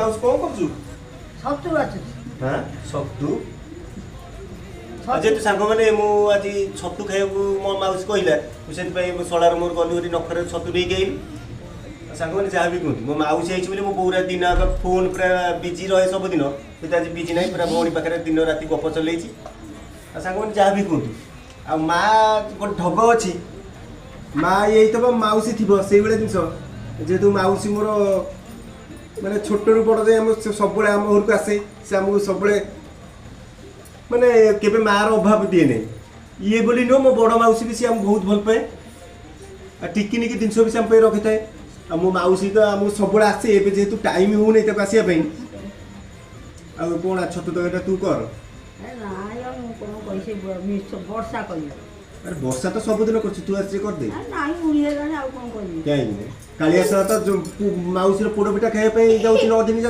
mouse कौन करछु छतु बाचु हां सत्तू आज तू सांग माने मु आज छतू खाइबू मो माउस कहला से सड़ार मोर गलु नखरे छतू नहीं गई सांग माने जहाँ भी कहतु मो माउस आई बोली मो पूरा दिन फोन पूरा बिजी रहे सब दिन तो आज बिजी नहीं पूरा भौणी पाखे दिन राति गप चल सांग माने जहाँ भी कहतु आ माँ गोटे ढग अच्छी माँ यही तो माउसी थी से जिनस जेहेतु माउसी मोर माने छोट रू बड़ जाए सब आम घर को आसे से आमको सब माने केबे मार अभाव दिए नहीं ये बोली नो मो बड़ माउसी भी सी आम बहुत भल पाए आ टिकिनिकी जिनस भी आम रखी थाए आ मो माउसी तो आम सब आसे जेहेतु टाइम हो नहीं आसवाई आ कौन छतु तक तू कर वर्षा कर अरे वर्षा तो सबुदिन कर तू आस कर दे नहीं कहीं कालिया तो माउसी पोड़ पिठा खाइबा जाऊँ 9 दिन